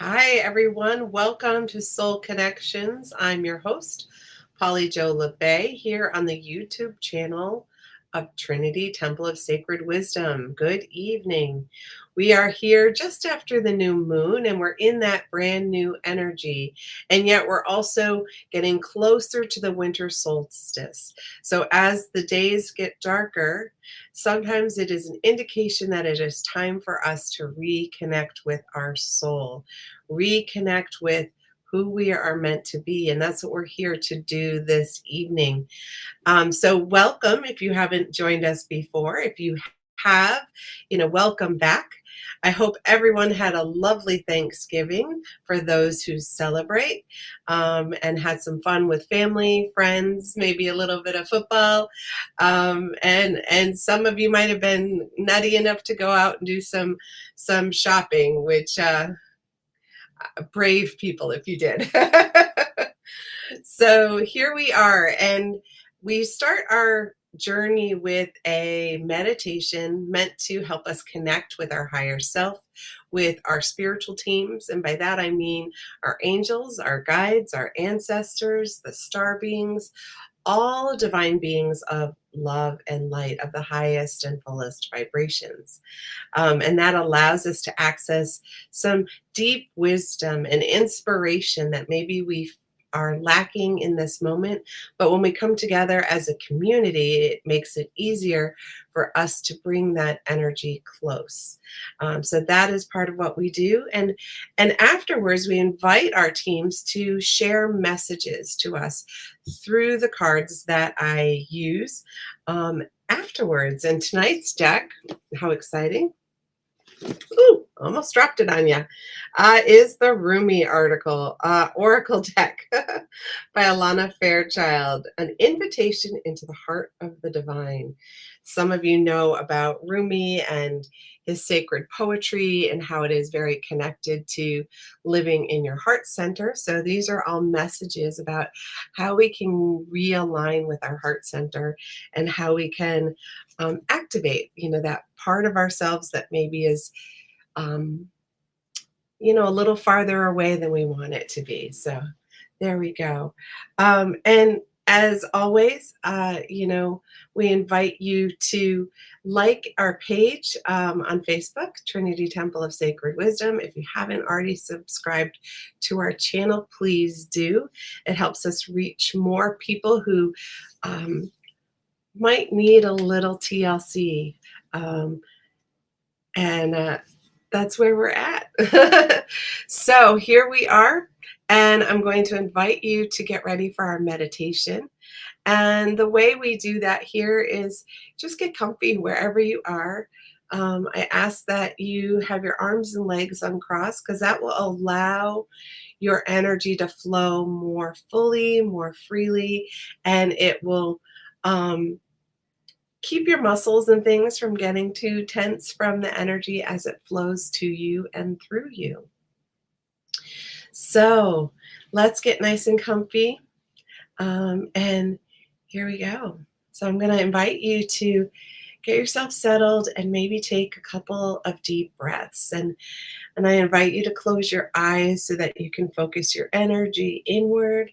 Hi, everyone. Welcome to Soul Connections. I'm your host, Polly Jo Labbe, here on the YouTube channel of Trinity Temple of Sacred Wisdom. Good evening. We are here just after the new moon, and we're in that brand new energy. And yet, we're also getting closer to the winter solstice. So, as the days get darker, sometimes it is an indication that it is time for us to reconnect with our soul, reconnect with who we are meant to be. And that's what we're here to do this evening. So, welcome if you haven't joined us before. If you have, welcome back. I hope everyone had a lovely Thanksgiving for those who celebrate and had some fun with family, friends, maybe a little bit of football. And some of you might have been nutty enough to go out and do some shopping, which brave people if you did. So here we are, and we start our journey with a meditation meant to help us connect with our higher self, with our spiritual teams. And by that, I mean our angels, our guides, our ancestors, the star beings, all divine beings of love and light of the highest and fullest vibrations. And that allows us to access some deep wisdom and inspiration that maybe we are lacking in this moment. But when we come together as a community, it makes it easier for us to bring that energy close. So that is part of what we do. And afterwards, we invite our teams to share messages to us through the cards that I use afterwards. And tonight's deck, how exciting! Ooh, almost dropped it on you. Is the Rumi Oracle deck by Alana Fairchild, an invitation into the heart of the divine. Some of you know about Rumi and his sacred poetry and how it is very connected to living in your heart center. So these are all messages about how we can realign with our heart center and how we can activate, that part of ourselves that maybe is a little farther away than we want it to be. So there we go. And as always, we invite you to like our page on Facebook, Trinity Temple of Sacred Wisdom. If you haven't already subscribed to our channel, please do. It helps us reach more people who might need a little TLC. And that's where we're at. So here we are, and I'm going to invite you to get ready for our meditation. And the way we do that here is just get comfy wherever you are. I ask that you have your arms and legs uncrossed because that will allow your energy to flow more fully, more freely, and it will keep your muscles and things from getting too tense from the energy as it flows to you and through you. So let's get nice and comfy. And here we go. So I'm going to invite you to get yourself settled and maybe take a couple of deep breaths. And I invite you to close your eyes so that you can focus your energy inward,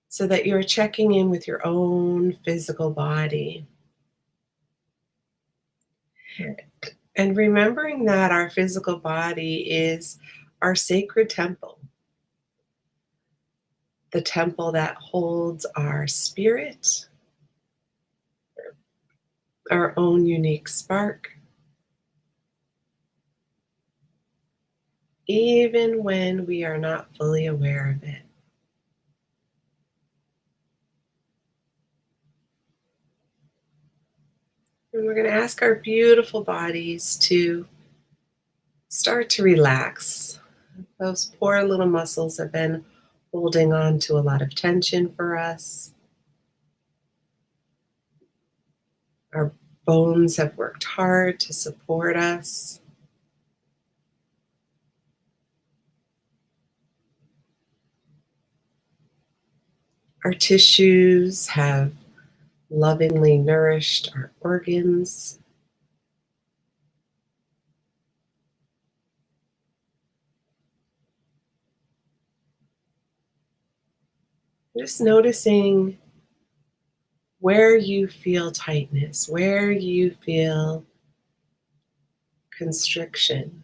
so that you're checking in with your own physical body. And remembering that our physical body is our sacred temple, the temple that holds our spirit, our own unique spark, even when we are not fully aware of it. And we're going to ask our beautiful bodies to start to relax. Those poor little muscles have been holding on to a lot of tension for us. Our bones have worked hard to support us. Our tissues have lovingly nourished our organs. Just noticing where you feel tightness, where you feel constriction.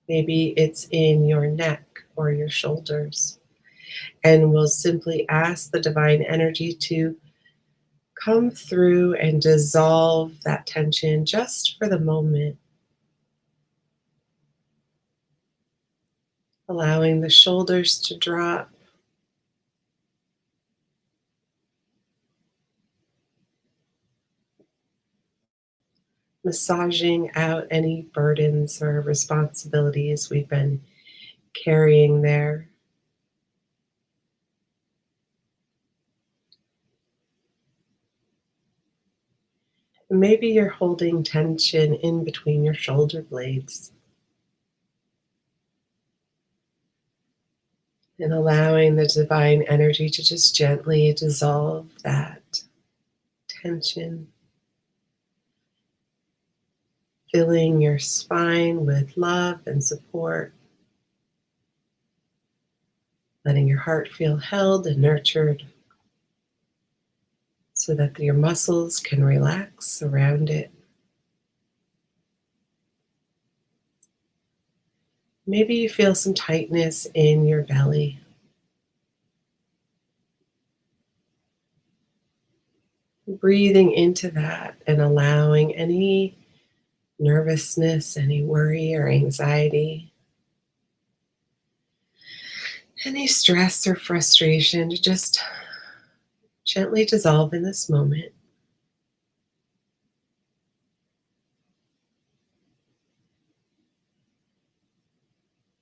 Maybe it's in your neck or your shoulders. And we'll simply ask the divine energy to come through and dissolve that tension just for the moment, allowing the shoulders to drop, massaging out any burdens or responsibilities we've been carrying there. Maybe you're holding tension in between your shoulder blades and allowing the divine energy to just gently dissolve that tension, filling your spine with love and support, letting your heart feel held and nurtured so that your muscles can relax around it. Maybe you feel some tightness in your belly. Breathing into that and allowing any nervousness, any worry or anxiety, any stress or frustration to just gently dissolve in this moment.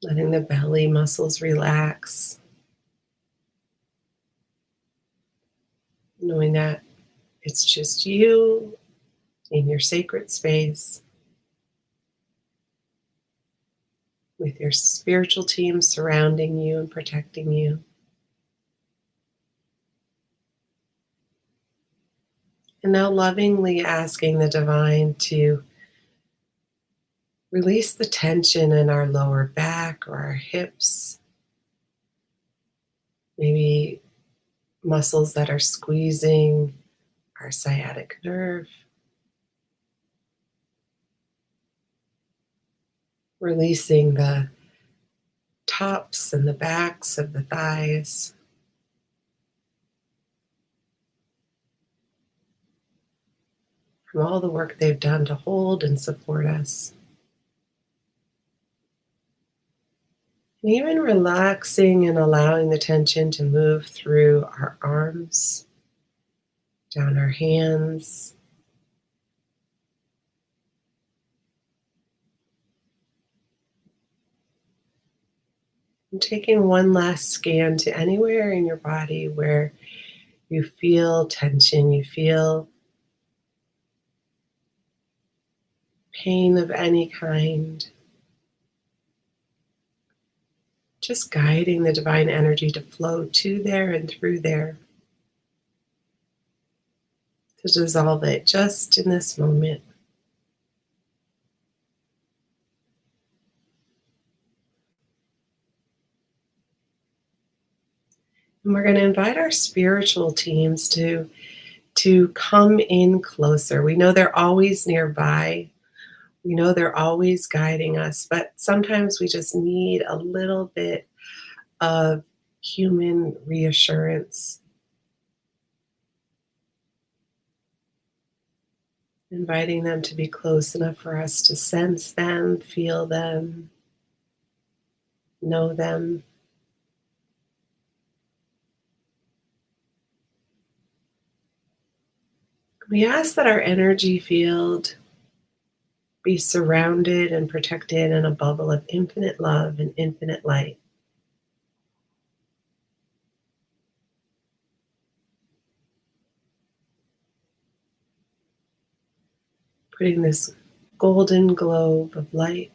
Letting the belly muscles relax, knowing that it's just you in your sacred space with your spiritual team surrounding you and protecting you. And now lovingly asking the divine to release the tension in our lower back or our hips, maybe muscles that are squeezing our sciatic nerve, releasing the tops and the backs of the thighs, from all the work they've done to hold and support us. And even relaxing and allowing the tension to move through our arms, down our hands, and taking one last scan to anywhere in your body where you feel tension, you feel pain of any kind. Just guiding the divine energy to flow to there and through there, to dissolve it just in this moment. And we're going to invite our spiritual teams to come in closer. We know they're always nearby. We know they're always guiding us, but sometimes we just need a little bit of human reassurance. Inviting them to be close enough for us to sense them, feel them, know them. We ask that our energy field be surrounded and protected in a bubble of infinite love and infinite light. Putting this golden globe of light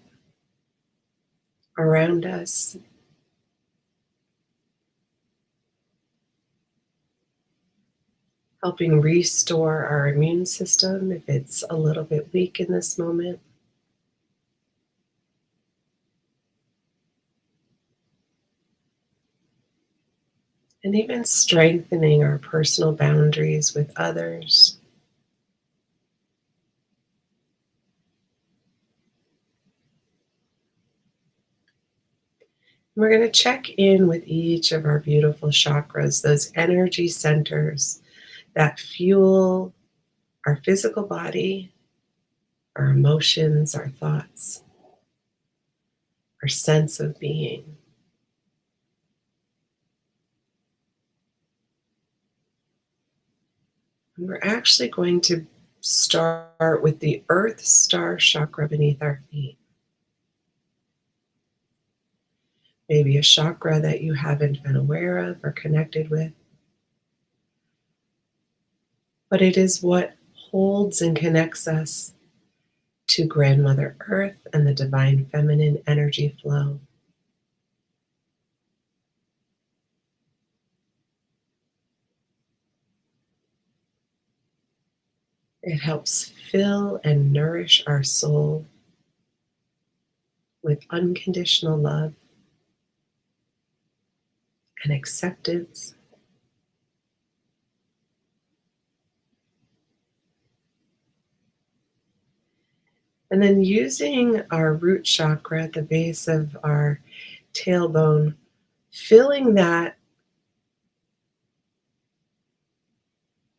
around us, helping restore our immune system if it's a little bit weak in this moment. and even strengthening our personal boundaries with others. We're going to check in with each of our beautiful chakras, those energy centers that fuel our physical body, our emotions, our thoughts, our sense of being. And we're actually going to start with the Earth Star chakra beneath our feet. Maybe a chakra that you haven't been aware of or connected with, but it is what holds and connects us to Grandmother Earth and the divine feminine energy flow. It helps fill and nourish our soul with unconditional love and acceptance. And then using our root chakra at the base of our tailbone, filling that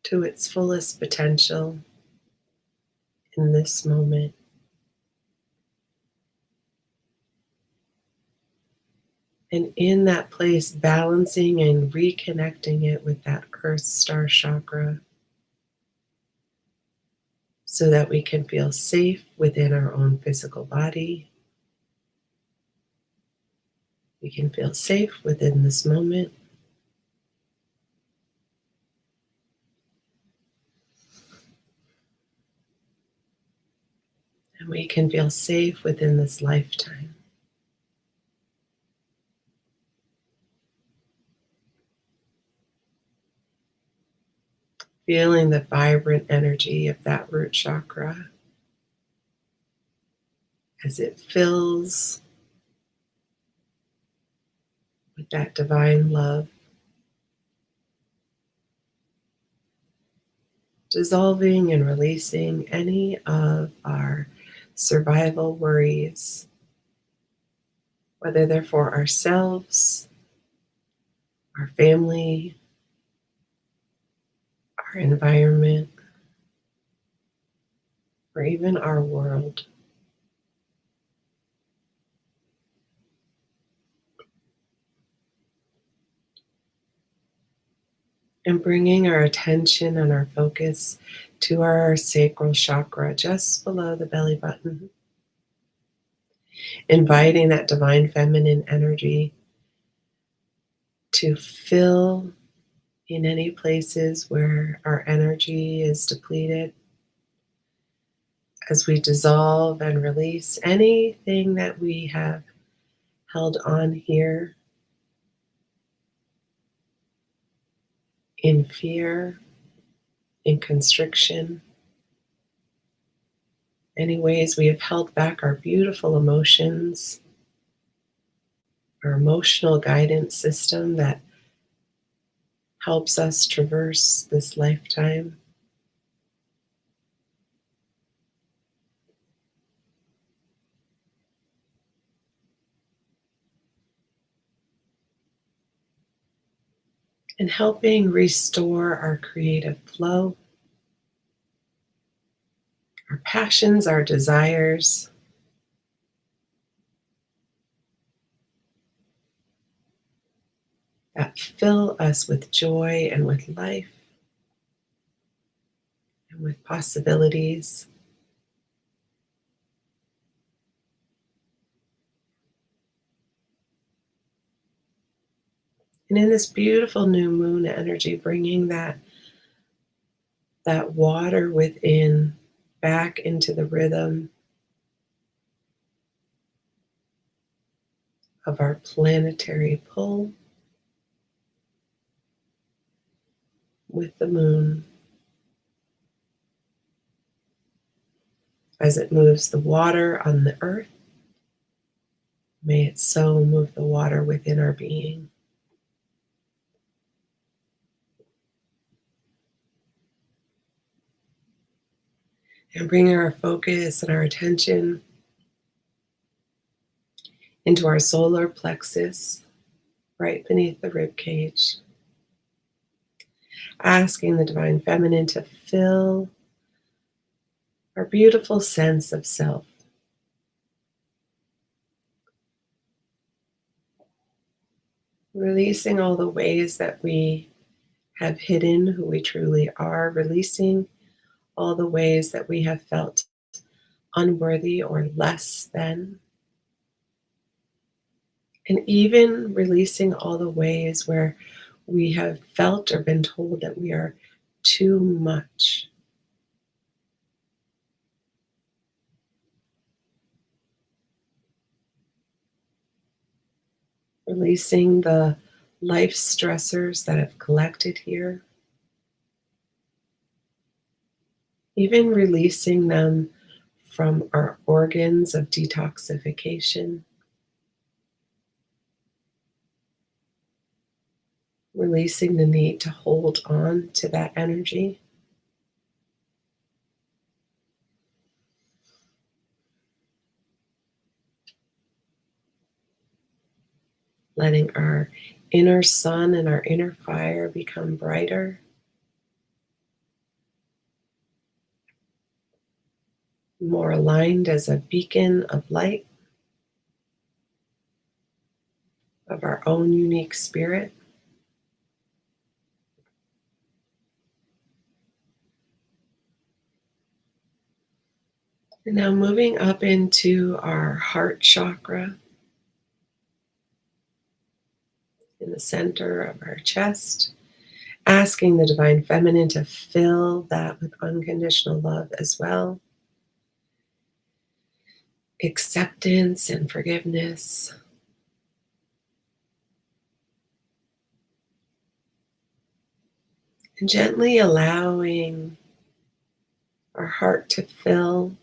to its fullest potential in this moment. And in that place, balancing and reconnecting it with that Earth Star chakra so that we can feel safe within our own physical body. We can feel safe within this moment. And we can feel safe within this lifetime. Feeling the vibrant energy of that root chakra as it fills with that divine love, dissolving and releasing any of our survival worries, whether they're for ourselves, our family, our environment, or even our world. And bringing our attention and our focus to our sacral chakra just below the belly button, inviting that divine feminine energy to fill in any places where our energy is depleted as we dissolve and release anything that we have held on here in fear, in constriction, any ways we have held back our beautiful emotions, our emotional guidance system that helps us traverse this lifetime. And helping restore our creative flow, our passions, our desires, that fill us with joy and with life and with possibilities. And in this beautiful new moon energy, bringing that water within back into the rhythm of our planetary pull with the moon as it moves the water on the earth. May it so move the water within our being. And bringing our focus and our attention into our solar plexus, right beneath the rib cage, asking the Divine Feminine to fill our beautiful sense of self, releasing all the ways that we have hidden who we truly are, releasing all the ways that we have felt unworthy or less than, and even releasing all the ways where we have felt or been told that we are too much. Releasing the life stressors that have collected here, even releasing them from our organs of detoxification, releasing the need to hold on to that energy. Letting our inner sun and our inner fire become brighter, more aligned as a beacon of light of our own unique spirit. And now moving up into our heart chakra in the center of our chest, asking the Divine Feminine to fill that with unconditional love as well. Acceptance and forgiveness. And gently allowing our heart to fill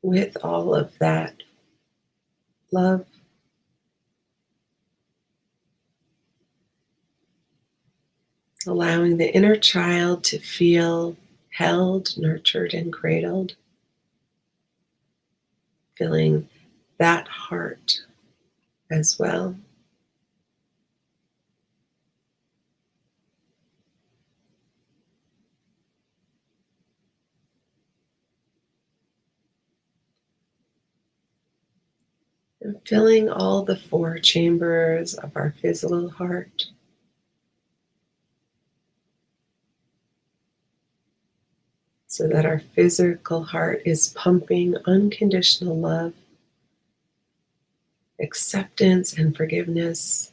with all of that love. Allowing the inner child to feel held, nurtured, and cradled. Filling that heart as well. And filling all the four chambers of our physical heart. So that our physical heart is pumping unconditional love, acceptance, and forgiveness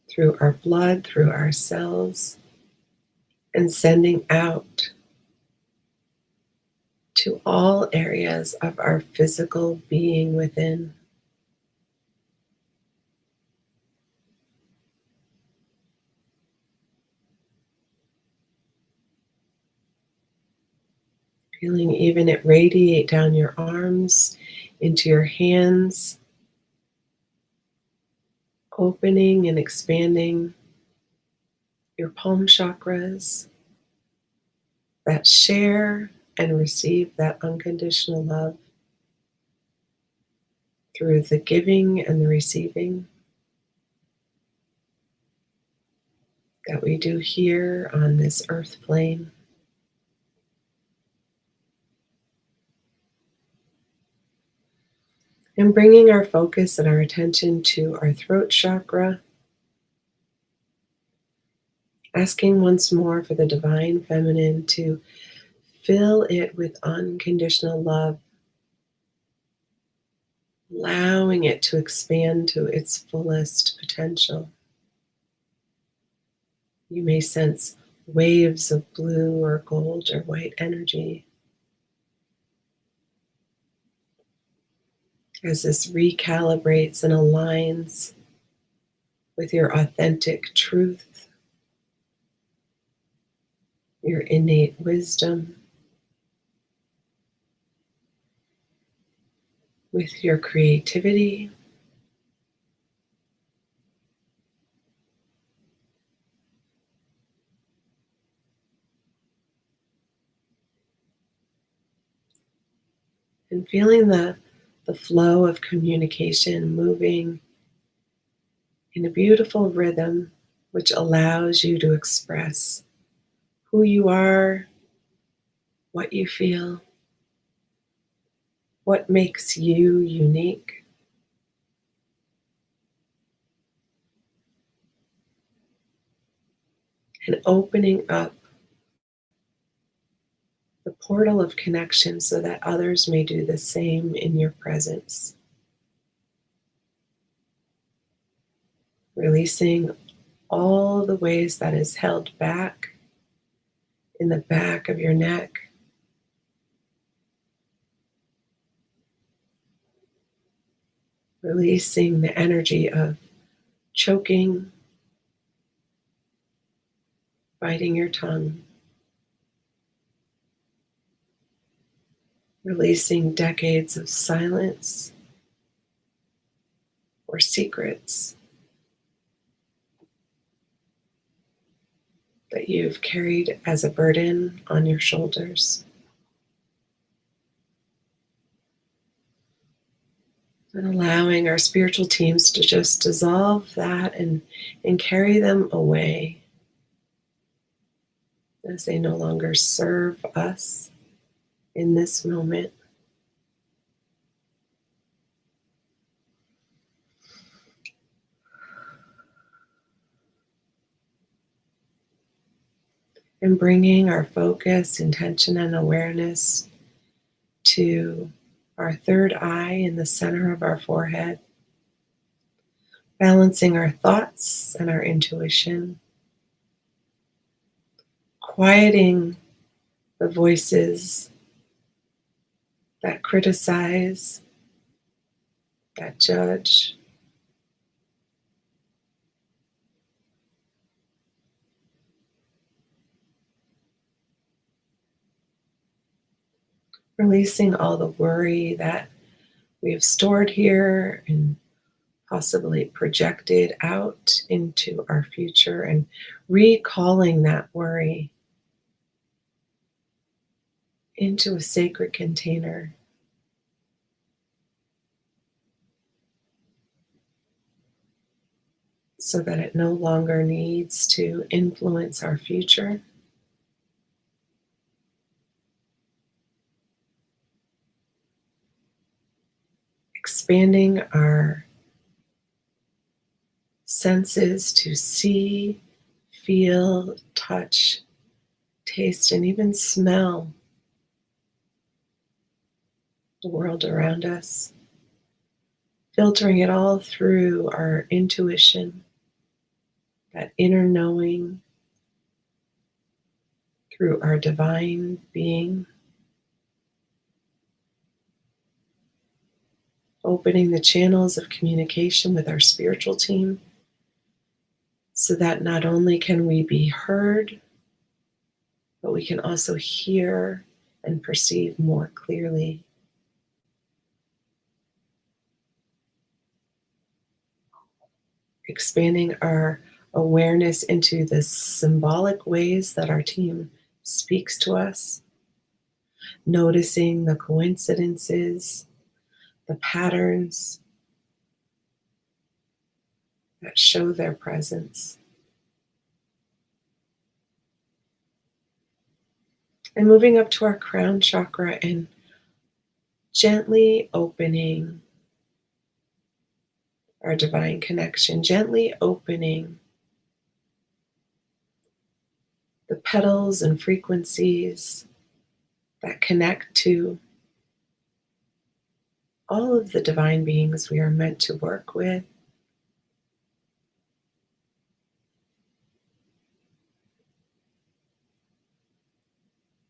through our blood, through our cells, and sending out to all areas of our physical being within. Feeling even it radiate down your arms, into your hands, opening and expanding your palm chakras that share and receive that unconditional love through the giving and the receiving that we do here on this earth plane. And bringing our focus and our attention to our throat chakra, asking once more for the Divine Feminine to fill it with unconditional love, allowing it to expand to its fullest potential. You may sense waves of blue or gold or white energy as this recalibrates and aligns with your authentic truth, your innate wisdom, with your creativity, and feeling the flow of communication moving in a beautiful rhythm, which allows you to express who you are, what you feel, what makes you unique. And opening up the portal of connection so that others may do the same in your presence. Releasing all the ways that is held back in the back of your neck. Releasing the energy of choking, biting your tongue. Releasing decades of silence or secrets that you've carried as a burden on your shoulders. And allowing our spiritual teams to just dissolve that and carry them away as they no longer serve us in this moment. And bringing our focus, intention, and awareness to our third eye in the center of our forehead, balancing our thoughts and our intuition, quieting the voices that criticize, that judge, releasing all the worry that we've stored here and possibly projected out into our future, and recalling that worry into a sacred container so that it no longer needs to influence our future. Expanding our senses to see, feel, touch, taste, and even smell the world around us. Filtering it all through our intuition, that inner knowing, through our divine being. Opening the channels of communication with our spiritual team so that not only can we be heard, but we can also hear and perceive more clearly. Expanding our awareness into the symbolic ways that our team speaks to us, noticing the coincidences, the patterns that show their presence. And moving up to our crown chakra and gently opening our divine connection, gently opening the petals and frequencies that connect to all of the divine beings we are meant to work with.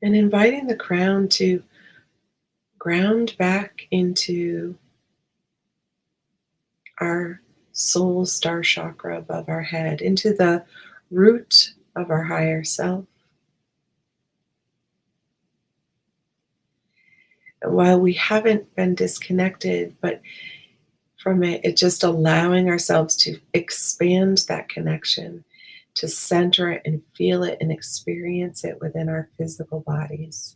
And inviting the crown to ground back into our soul star chakra above our head, into the root of our higher self. And while we haven't been disconnected, but from it just allowing ourselves to expand that connection, to center it and feel it and experience it within our physical bodies.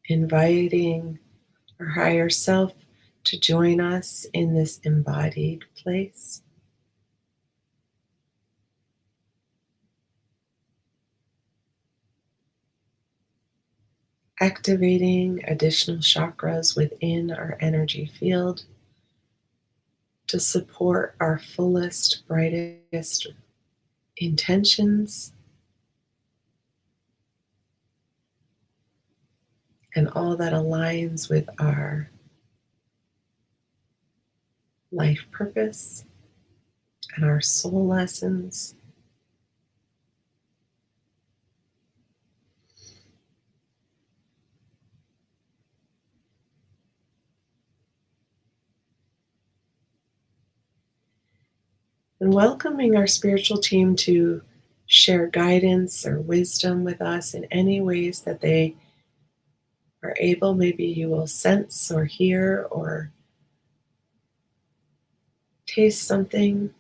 inviting our higher self to join us in this embodied place. Activating additional chakras within our energy field to support our fullest, brightest intentions and all that aligns with our life purpose and our soul lessons. And welcoming our spiritual team to share guidance or wisdom with us in any ways that they are able. Maybe you will sense or hear or taste something.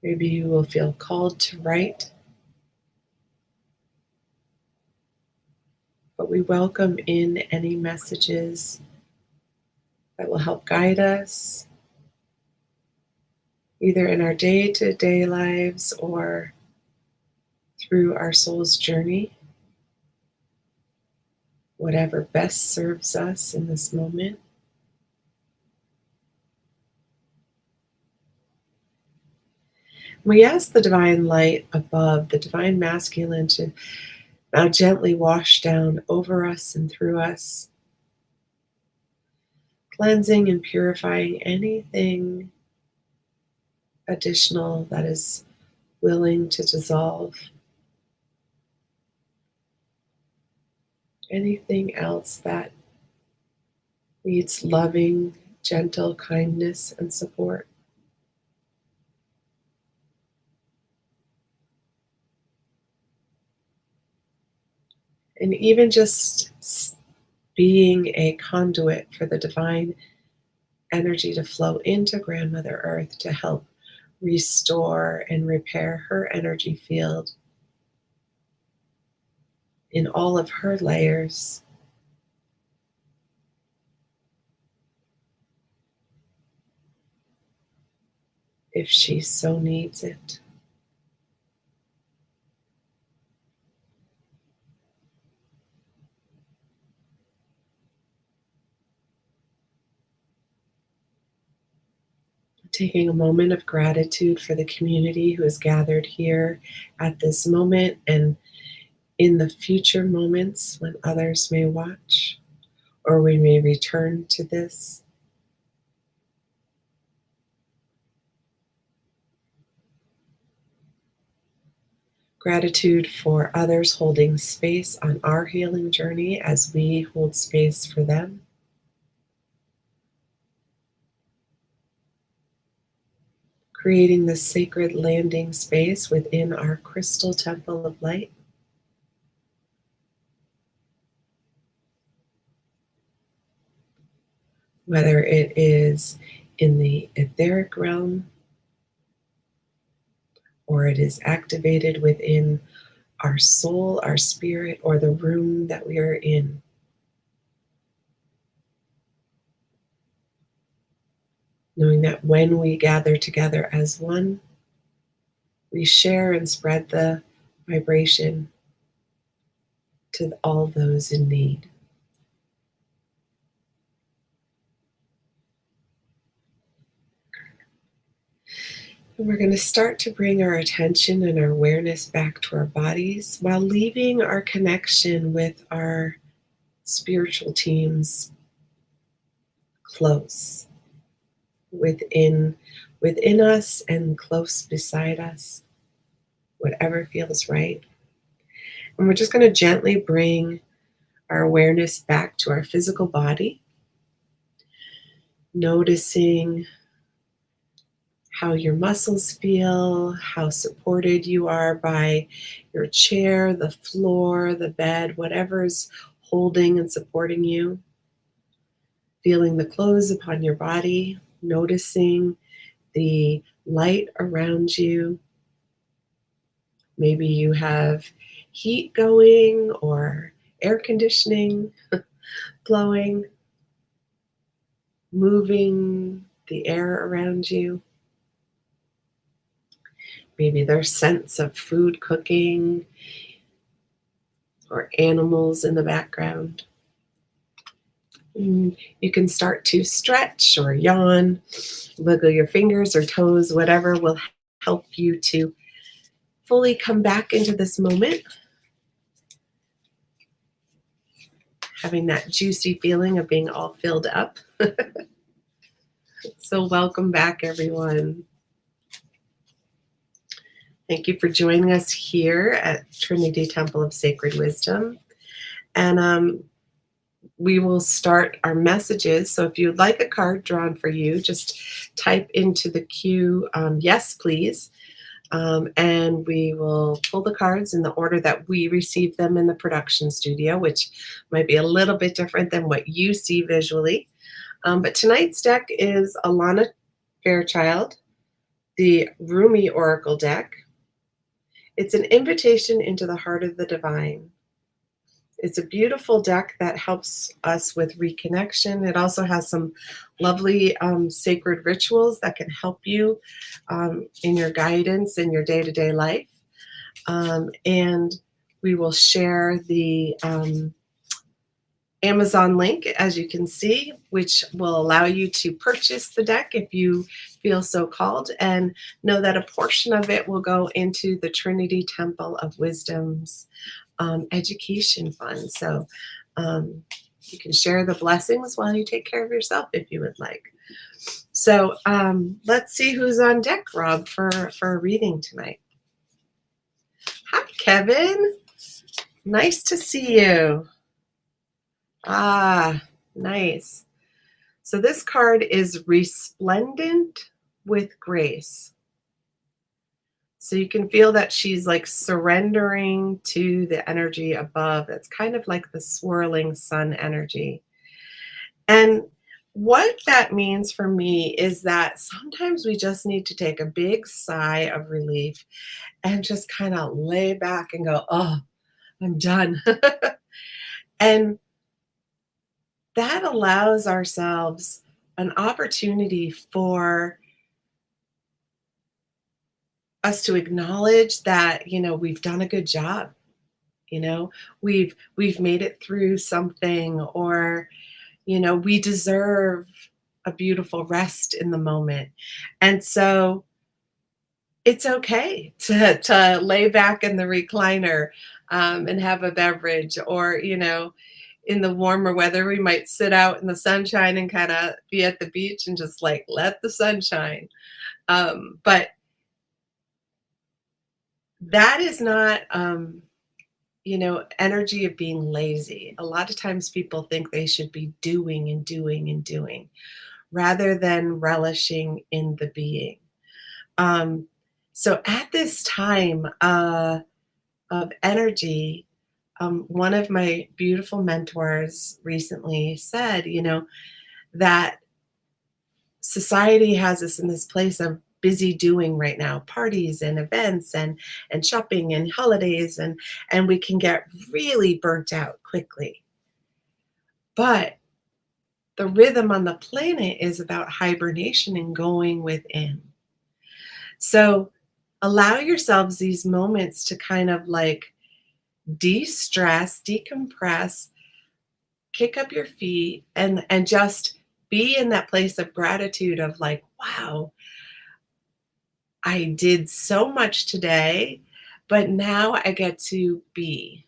Maybe you will feel called to write. But we welcome in any messages that will help guide us, either in our day to day lives or through our soul's journey, whatever best serves us in this moment. We ask the divine light above, the divine masculine, to now gently wash down over us and through us, cleansing and purifying anything additional that is willing to dissolve, anything else that needs loving, gentle kindness and support. And even just being a conduit for the divine energy to flow into Grandmother Earth to help restore and repair her energy field in all of her layers. If she so needs it. Taking a moment of gratitude for the community who is gathered here at this moment and in the future moments when others may watch or we may return to this. Gratitude for others holding space on our healing journey as we hold space for them. Creating this sacred landing space within our crystal temple of light. Whether it is in the etheric realm or it is activated within our soul, our spirit, or the room that we are in. Knowing that when we gather together as one, we share and spread the vibration to all those in need. And we're going to start to bring our attention and our awareness back to our bodies while leaving our connection with our spiritual teams close within us and close beside us, whatever feels right. And we're just going to gently bring our awareness back to our physical body, noticing how your muscles feel, how supported you are by your chair, the floor, the bed, whatever's holding and supporting you. Feeling the clothes upon your body, noticing the light around you. Maybe you have heat going or air conditioning blowing, moving the air around you. Maybe there's scents of food cooking or animals in the background. You can start to stretch or yawn, wiggle your fingers or toes, whatever will help you to fully come back into this moment, having that juicy feeling of being all filled up. So, welcome back, everyone. Thank you for joining us here at Trinity Temple of Sacred Wisdom. And we will start our messages. So if you'd like a card drawn for you, just type into the queue, yes, please. And we will pull the cards in the order that we receive them in the production studio, which might be a little bit different than what you see visually. But tonight's deck is Alana Fairchild, the Rumi Oracle deck. It's an invitation into the heart of the divine. It's a beautiful deck that helps us with reconnection. It also has some lovely sacred rituals that can help you in your guidance in your day-to-day life. And we will share the Amazon link, as you can see, which will allow you to purchase the deck if you feel so called, and know that a portion of it will go into the Trinity Temple of Wisdom's education fund. So you can share the blessings while you take care of yourself if you would like. So let's see who's on deck, Rob, for a reading tonight. Hi, Kevin. Nice to see you. Ah, nice. So this card is Resplendent with Grace. So you can feel that she's like surrendering to the energy above. It's kind of like the swirling sun energy. And what that means for me is that sometimes we just need to take a big sigh of relief and just kind of lay back and go, oh, I'm done. And that allows ourselves an opportunity for us to acknowledge that, we've done a good job. We've made it through something, or, we deserve a beautiful rest in the moment. And so it's okay to lay back in the recliner and have a beverage, or, in the warmer weather, we might sit out in the sunshine and kind of be at the beach and just like let the sun shine. But that is not, energy of being lazy. A lot of times people think they should be doing and doing and doing rather than relishing in the being. So at this time of energy, one of my beautiful mentors recently said, that society has us in this place of busy doing right now, parties and events and shopping and holidays, and we can get really burnt out quickly. But the rhythm on the planet is about hibernation and going within. So allow yourselves these moments to kind of like de-stress, decompress, kick up your feet, and just be in that place of gratitude of like, wow, I did so much today, but now I get to be.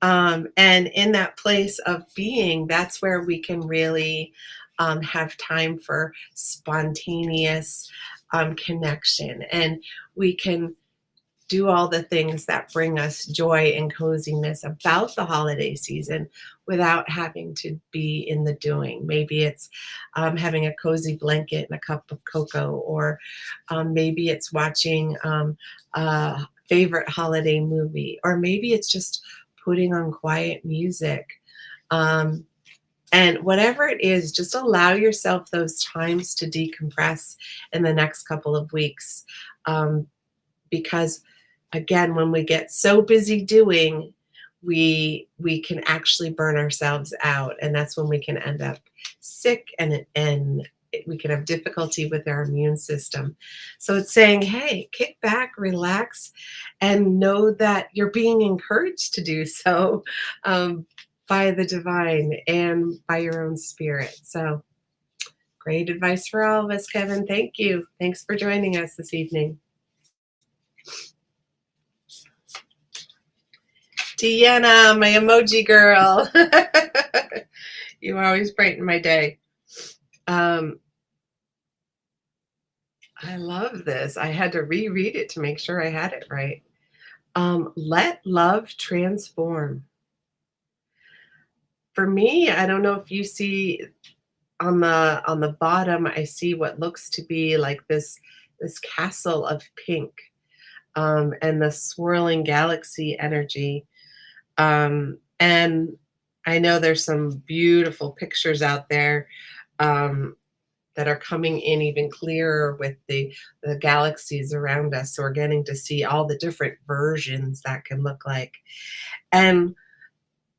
And in that place of being, that's where we can really have time for spontaneous connection. And we can do all the things that bring us joy and coziness about the holiday season without having to be in the doing. Maybe it's having a cozy blanket and a cup of cocoa, or maybe it's watching a favorite holiday movie, or maybe it's just putting on quiet music. And whatever it is, just allow yourself those times to decompress in the next couple of weeks. Because again, when we get so busy doing, we can actually burn ourselves out, and that's when we can end up sick, and we can have difficulty with our immune system. So it's saying, hey, kick back, relax, and know that you're being encouraged to do so, um, by the divine and by your own spirit. So great advice for all of us, Kevin. Thank you. Thanks for joining us this evening. Deanna, my emoji girl. You always brighten my day. I love this. I had to reread it to make sure I had it right. Let love transform. For me, I don't know if you see on the bottom, I see what looks to be like this castle of pink, and the swirling galaxy energy. And I know there's some beautiful pictures out there, um, that are coming in even clearer with the galaxies around us. So we're getting to see all the different versions that can look like. And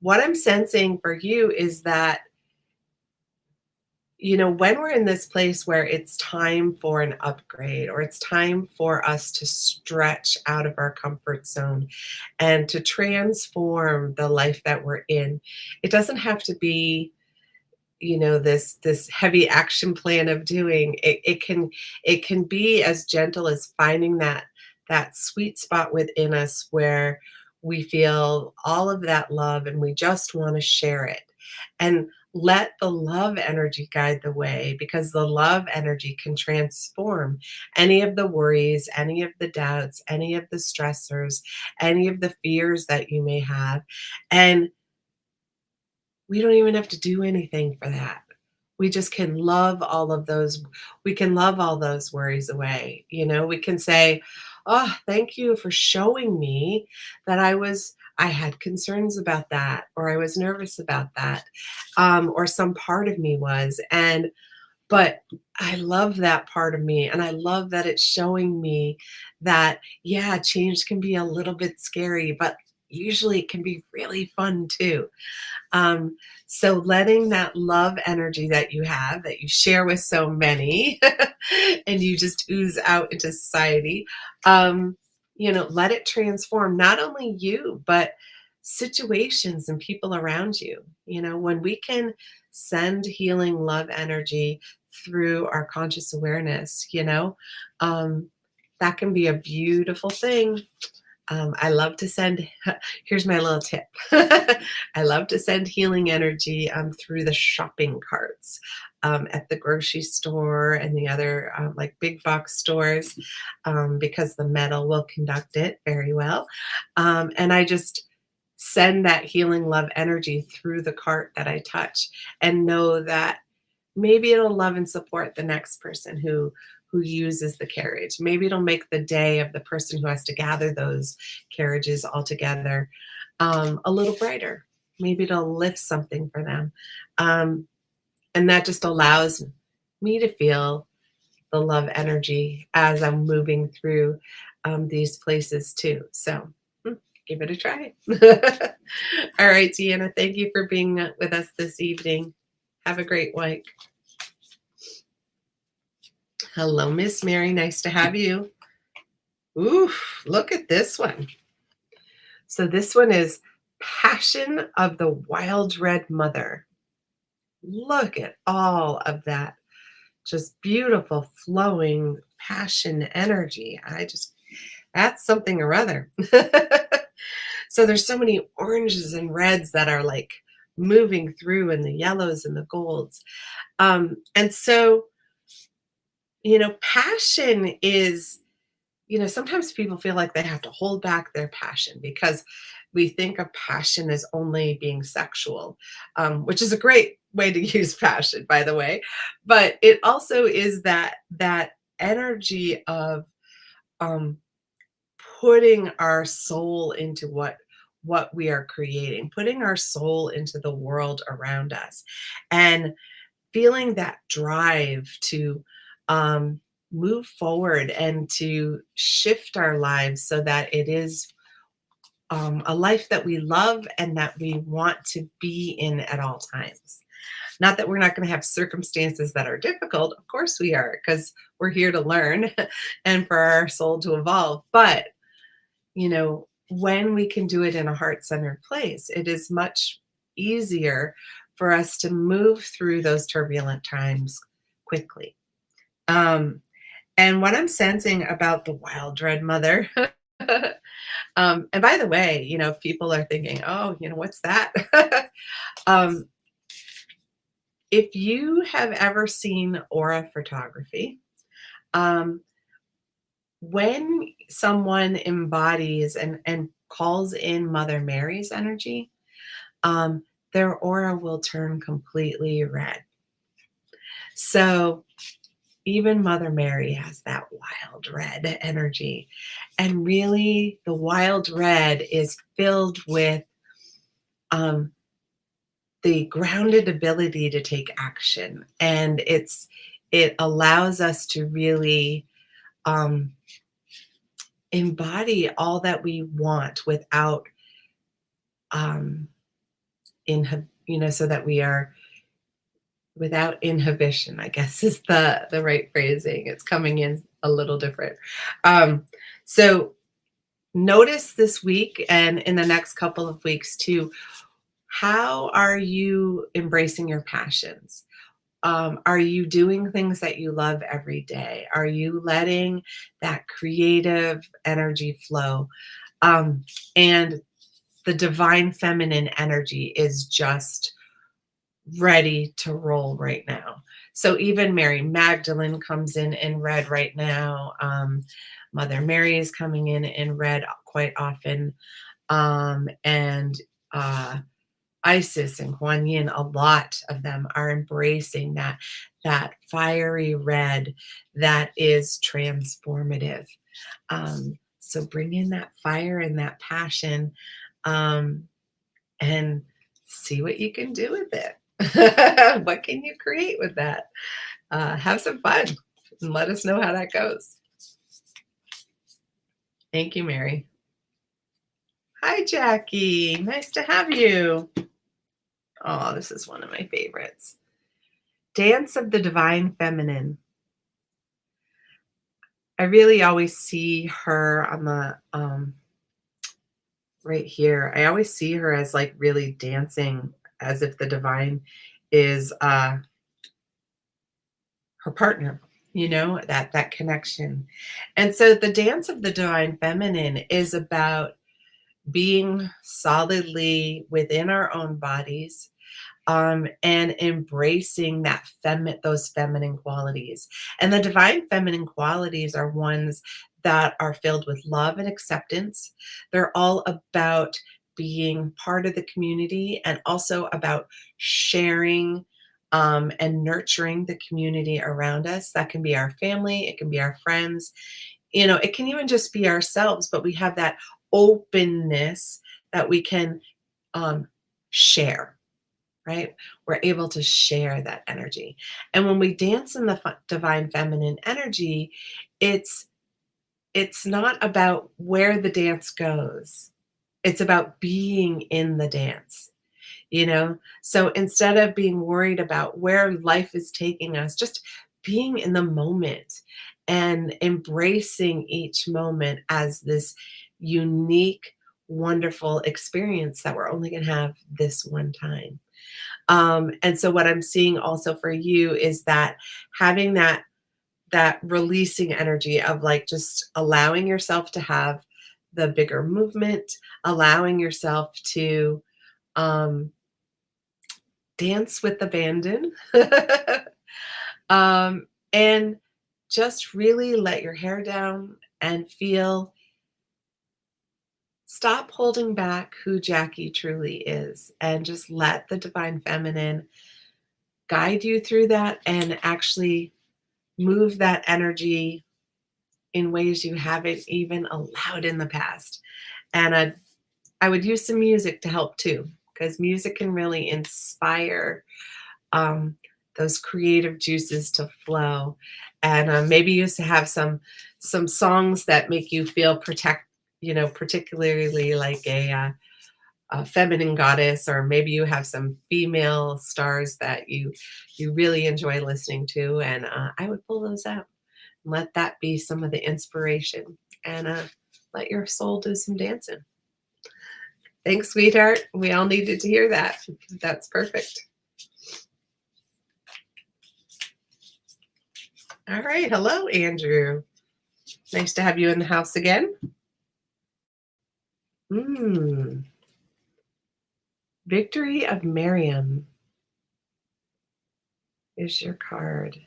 what I'm sensing for you is that, when we're in this place where it's time for an upgrade, or it's time for us to stretch out of our comfort zone and to transform the life that we're in, it doesn't have to be, this heavy action plan of doing it. It can be as gentle as finding that sweet spot within us where we feel all of that love and we just want to share it, and let the love energy guide the way, because the love energy can transform any of the worries, any of the doubts, any of the stressors, any of the fears that you may have. And we don't even have to do anything for that. We just can love all of those. We can love all those worries away. We can say, "Oh, thank you for showing me that I had concerns about that, or I was nervous about that, or some part of me was, but I love that part of me, and I love that it's showing me that, yeah, change can be a little bit scary, but usually it can be really fun too." Um, so letting that love energy that you have, that you share with so many, and you just ooze out into society, let it transform not only you, but situations and people around you. When we can send healing love energy through our conscious awareness, um, that can be a beautiful thing. I love to send, here's my little tip. I love to send healing energy through the shopping carts, at the grocery store and the other like big box stores, because the metal will conduct it very well. And I just send that healing love energy through the cart that I touch, and know that maybe it'll love and support the next person who uses the carriage. Maybe it'll make the day of the person who has to gather those carriages all together, a little brighter. Maybe it'll lift something for them. Um, and that just allows me to feel the love energy as I'm moving through these places too. So give it a try. All right, Deanna, thank you for being with us this evening. Have a great week. Hello, Miss Mary. Nice to have you. Ooh, look at this one. So this one is Passion of the Wild Red Mother. Look at all of that. Just beautiful, flowing passion energy. That's something or other. So there's so many oranges and reds that are like moving through, and the yellows and the golds. And so, passion is, sometimes people feel like they have to hold back their passion because we think of passion as only being sexual, which is a great way to use passion, by the way. But it also is that energy of um, putting our soul into what we are creating, putting our soul into the world around us, and feeling that drive to um, move forward and to shift our lives so that it is a life that we love and that we want to be in at all times. Not that we're not going to have circumstances that are difficult. Of course we are, because we're here to learn and for our soul to evolve. But, when we can do it in a heart-centered place, it is much easier for us to move through those turbulent times quickly. Um, and what I'm sensing about the wild red mother, and by the way, if people are thinking, oh, what's that? um, if you have ever seen aura photography, um, when someone embodies and calls in Mother Mary's energy, um, their aura will turn completely red. So even Mother Mary has that wild red energy. And really, the wild red is filled with um, the grounded ability to take action. And it allows us to really um, embody all that we want without um, so that we are without inhibition, I guess is the right phrasing. It's coming in a little different. So notice this week and in the next couple of weeks too, how are you embracing your passions? Are you doing things that you love every day? Are you letting that creative energy flow? And the divine feminine energy is just ready to roll right now. So even Mary Magdalene comes in red right now. Mother Mary is coming in red quite often. And Isis and Kuan Yin, a lot of them are embracing that fiery red that is transformative. So bring in that fire and that passion, and see what you can do with it. What can you create with that? Have some fun and let us know how that goes. Thank you, Mary. Hi, Jackie. Nice to have you. Oh, this is one of my favorites. Dance of the Divine Feminine. I really always see her on the right here. I always see her as like really dancing as if the divine is her partner, that connection. And so the dance of the divine feminine is about being solidly within our own bodies, and embracing those feminine qualities. And the divine feminine qualities are ones that are filled with love and acceptance. They're all about being part of the community and also about sharing and nurturing the community around us. That can be our family, it can be our friends, it can even just be ourselves, but we have that openness that we can share, right? We're able to share that energy. And when we dance in the divine feminine energy, it's not about where the dance goes. It's about being in the dance, So instead of being worried about where life is taking us, just being in the moment and embracing each moment as this unique, wonderful experience that we're only going to have this one time. And so what I'm seeing also for you is that having that releasing energy of like just allowing yourself to have the bigger movement, allowing yourself to dance with abandon, and just really let your hair down and stop holding back who Jackie truly is, and just let the divine feminine guide you through that and actually move that energy in ways you haven't even allowed in the past. And I would use some music to help too, because music can really inspire those creative juices to flow. And maybe you used to have some songs that make you feel particularly like a feminine goddess, or maybe you have some female stars that you really enjoy listening to, and I would pull those out. Let that be some of the inspiration, and let your soul do some dancing. Thanks, sweetheart. We all needed to hear that. That's perfect. All right. Hello, Andrew. Nice to have you in the house again. Mm. Victory of Miriam is your card.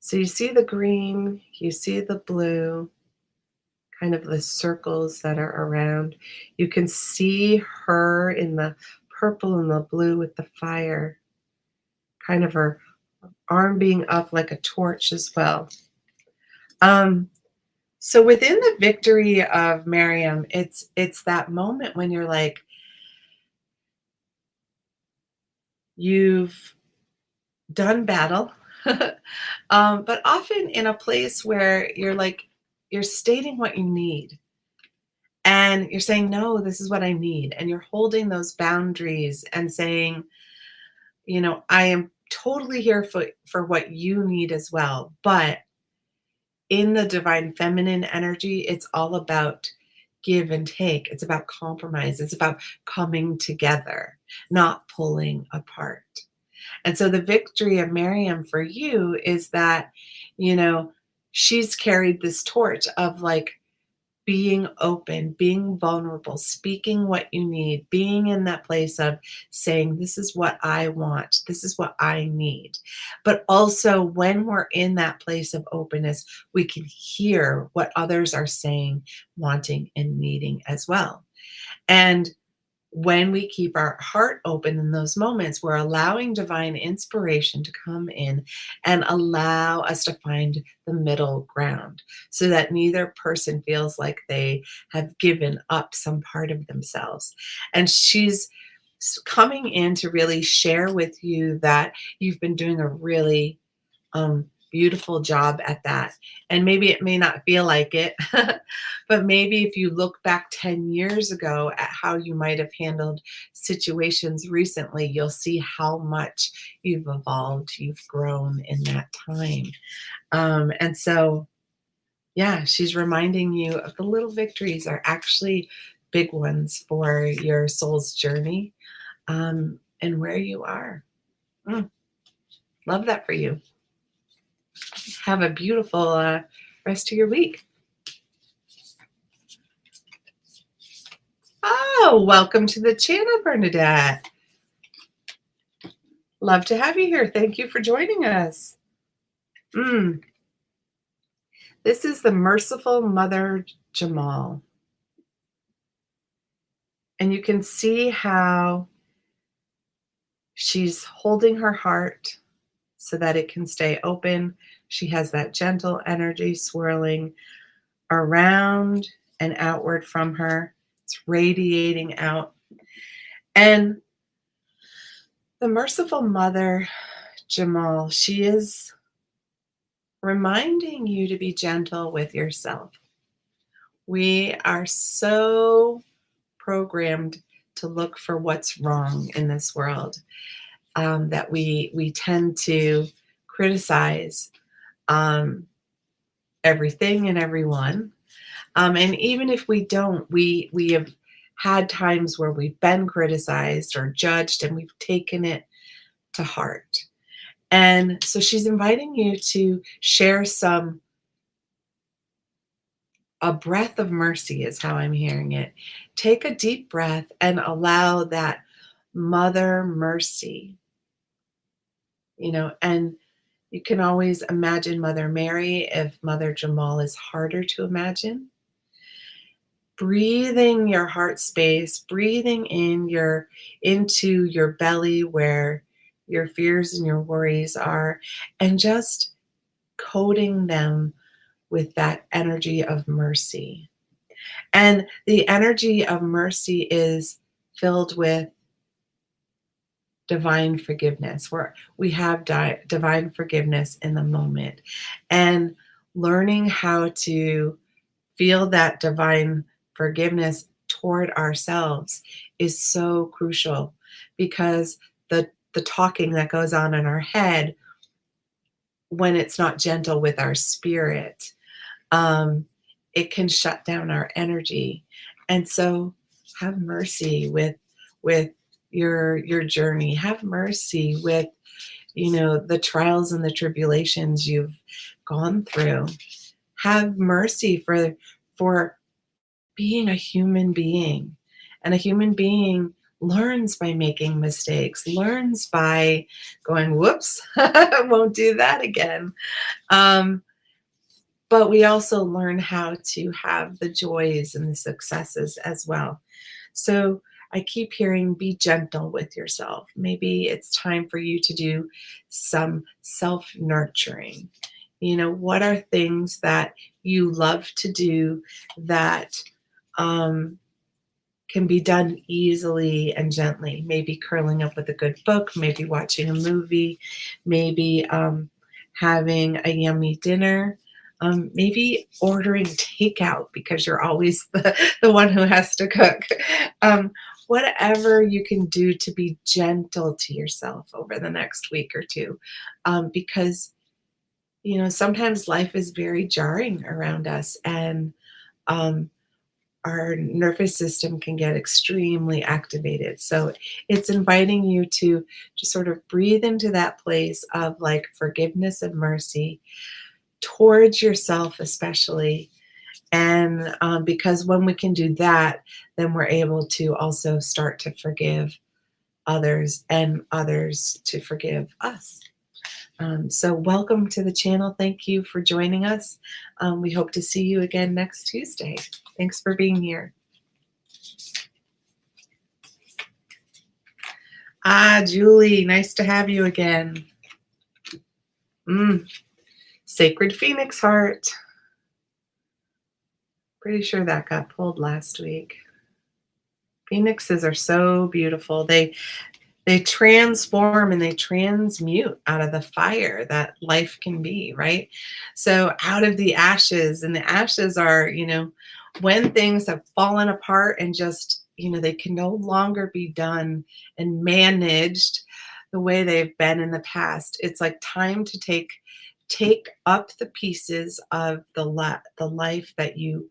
So you see the green, you see the blue, kind of the circles that are around. You can see her in the purple and the blue with the fire, kind of her arm being up like a torch as well. So within the victory of Miriam, it's that moment when you're like, you've done battle, but often in a place where you're like, you're stating what you need. And you're saying, no, this is what I need. And you're holding those boundaries and saying, I am totally here for what you need as well. But in the divine feminine energy, it's all about give and take. It's about compromise. It's about coming together, not pulling apart. And so the victory of Miriam for you is that, she's carried this torch of like being open, being vulnerable, speaking what you need, being in that place of saying, this is what I want, this is what I need. But also, when we're in that place of openness, we can hear what others are saying, wanting, and needing as well. And when we keep our heart open in those moments, we're allowing divine inspiration to come in and allow us to find the middle ground so that neither person feels like they have given up some part of themselves. And she's coming in to really share with you that you've been doing a really beautiful job at that. And maybe it may not feel like it, but maybe if you look back 10 years ago at how you might have handled situations recently, you'll see how much you've evolved, you've grown in that time. And so, yeah, she's reminding you of the little victories are actually big ones for your soul's journey, and where you are. Love that for you. Have a beautiful rest of your week. Oh, welcome to the channel, Bernadette. Love to have you here. Thank you for joining us. This is the Merciful Mother Jamal. And you can see how she's holding her heart so that it can stay open. She has that gentle energy swirling around and outward from her. It's radiating out. And the Merciful Mother, Jamal, she is reminding you to be gentle with yourself. We are so programmed to look for what's wrong in this world, that we tend to criticize everything and everyone. And even if we don't, we have had times where we've been criticized or judged and we've taken it to heart. And so she's inviting you to share a breath of mercy is how I'm hearing it. Take a deep breath and allow that mother mercy, and you can always imagine Mother Mary if Mother Jamal is harder to imagine. Breathing your heart space, breathing into your belly where your fears and your worries are, and just coating them with that energy of mercy. And the energy of mercy is filled with divine forgiveness, where we have divine forgiveness in the moment, and learning how to feel that divine forgiveness toward ourselves is so crucial, because the talking that goes on in our head, when it's not gentle with our spirit, um, it can shut down our energy. And so have mercy with your journey. Have mercy with, the trials and the tribulations you've gone through. Have mercy for being a human being. And a human being learns by making mistakes, learns by going, whoops, I won't do that again. Um, but we also learn how to have the joys and the successes as well. So I keep hearing, be gentle with yourself. Maybe it's time for you to do some self nurturing. What are things that you love to do that um, can be done easily and gently? Maybe curling up with a good book, maybe watching a movie, maybe having a yummy dinner, maybe ordering takeout because you're always the one who has to cook. Um, Whatever you can do to be gentle to yourself over the next week or two, because sometimes life is very jarring around us, and um, our nervous system can get extremely activated. So it's inviting you to just sort of breathe into that place of like forgiveness and mercy towards yourself, especially. And because when we can do that, then we're able to also start to forgive others and others to forgive us. So welcome to the channel. Thank you for joining us. We hope to see you again next Tuesday. Thanks for being here. Julie, nice to have you again. Sacred Phoenix Heart. Pretty sure that got pulled last week. Phoenixes are so beautiful. They transform and they transmute out of the fire that life can be, right? So out of the ashes, and the ashes are, when things have fallen apart and just, they can no longer be done and managed the way they've been in the past. It's like time to take up the pieces of the life that you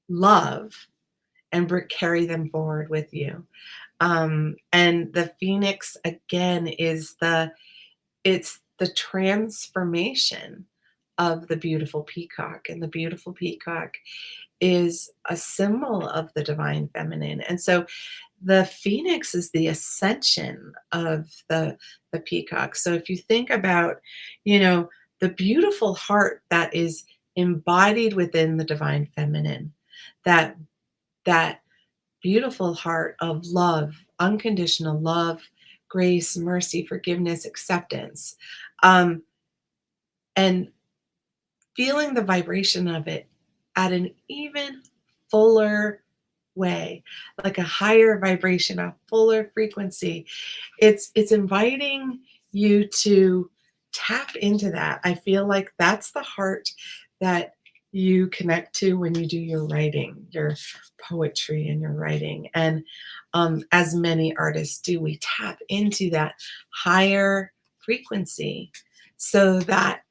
love and carry them forward with you. And the phoenix again is it's the transformation of the beautiful peacock, and the beautiful peacock is a symbol of the divine feminine. And so the phoenix is the ascension of the peacock. So if you think about, the beautiful heart that is embodied within the divine feminine, that beautiful heart of love, unconditional love, grace, mercy, forgiveness, acceptance, and feeling the vibration of it at an even fuller way, like a higher vibration, a fuller frequency. It's inviting you to tap into that. I feel like that's the heart that you connect to when you do your writing, your poetry and your writing. And as many artists do, we tap into that higher frequency so that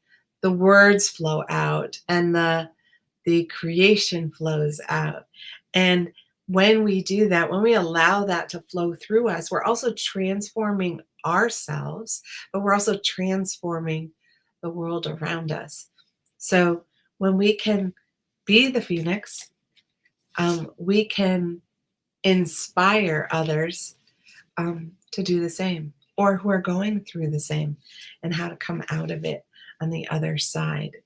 the words flow out and the creation flows out. And when we do that, when we allow that to flow through us, we're also transforming ourselves, but we're also transforming the world around us. So when we can be the phoenix, we can inspire others to do the same, or who are going through the same, and how to come out of it on the other side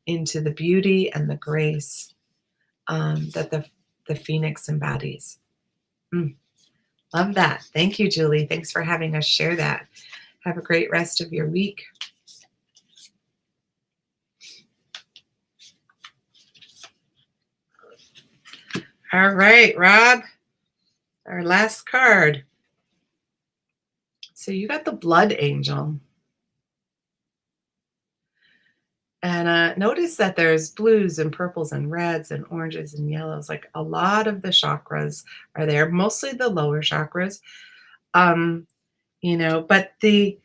into the beauty and the grace that the phoenix embodies. Love that. Thank you, Julie. Thanks for having us share that. Have a great rest of your week. All right, Rob, our last card. So you got the blood angel. And notice that there's blues and purples and reds and oranges and yellows. Like a lot of the chakras are there, mostly the lower chakras. Um, but the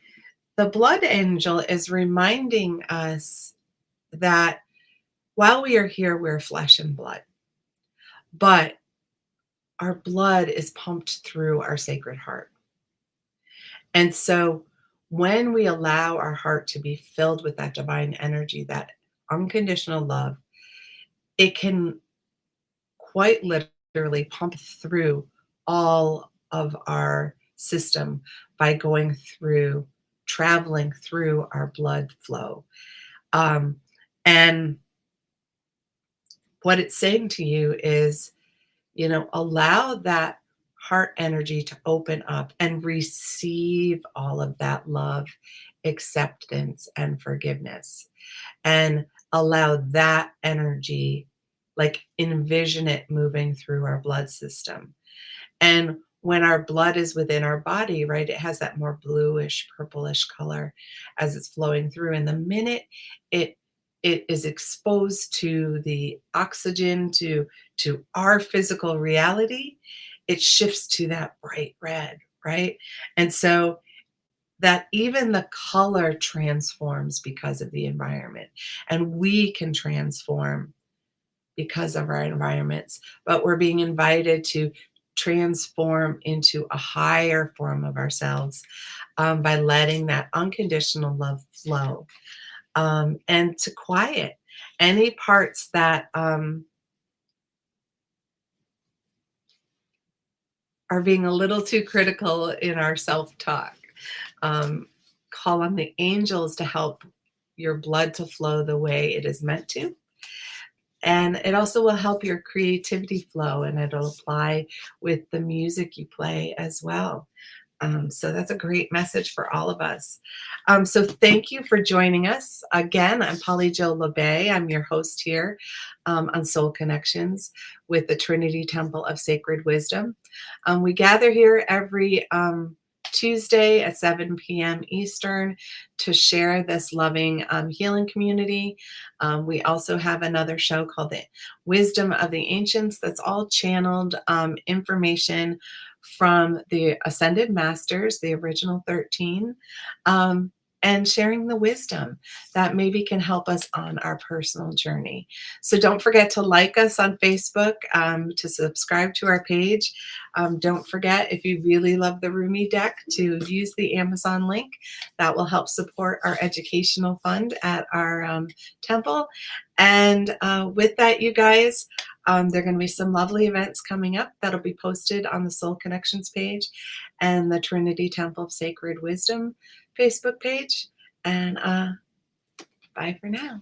blood angel is reminding us that while we are here, we're flesh and blood, but our blood is pumped through our sacred heart. And so when we allow our heart to be filled with that divine energy, that unconditional love, it can quite literally pump through all of our system by going through, traveling through our blood flow. Um, and what it's saying to you is, allow that heart energy to open up and receive all of that love, acceptance, and forgiveness. And allow that energy, like envision it moving through our blood system. And when our blood is within our body, right, it has that more bluish, purplish color as it's flowing through. And the minute it it is exposed to the oxygen, to our physical reality, it shifts to that bright red, right? And so that even the color transforms because of the environment. And we can transform because of our environments, but we're being invited to transform into a higher form of ourselves by letting that unconditional love flow, and to quiet any parts that are being a little too critical in our self talk. Um, call on the angels to help your blood to flow the way it is meant to. And it also will help your creativity flow, and it'll apply with the music you play as well. So that's a great message for all of us. So thank you for joining us. Again, I'm Polly Jo Labbe. I'm your host here on Soul Connections with the Trinity Temple of Sacred Wisdom. We gather here every Tuesday at 7 p.m. Eastern to share this loving healing community. We also have another show called The Wisdom of the Ancients that's all channeled information from the Ascended Masters, the original 13, and sharing the wisdom that maybe can help us on our personal journey. So don't forget to like us on Facebook, to subscribe to our page. Don't forget, if you really love the Rumi deck, to use the Amazon link. That will help support our educational fund at our temple. And with that, you guys, there are going to be some lovely events coming up that'll be posted on the Soul Connections page and the Trinity Temple of Sacred Wisdom Facebook page. And bye for now.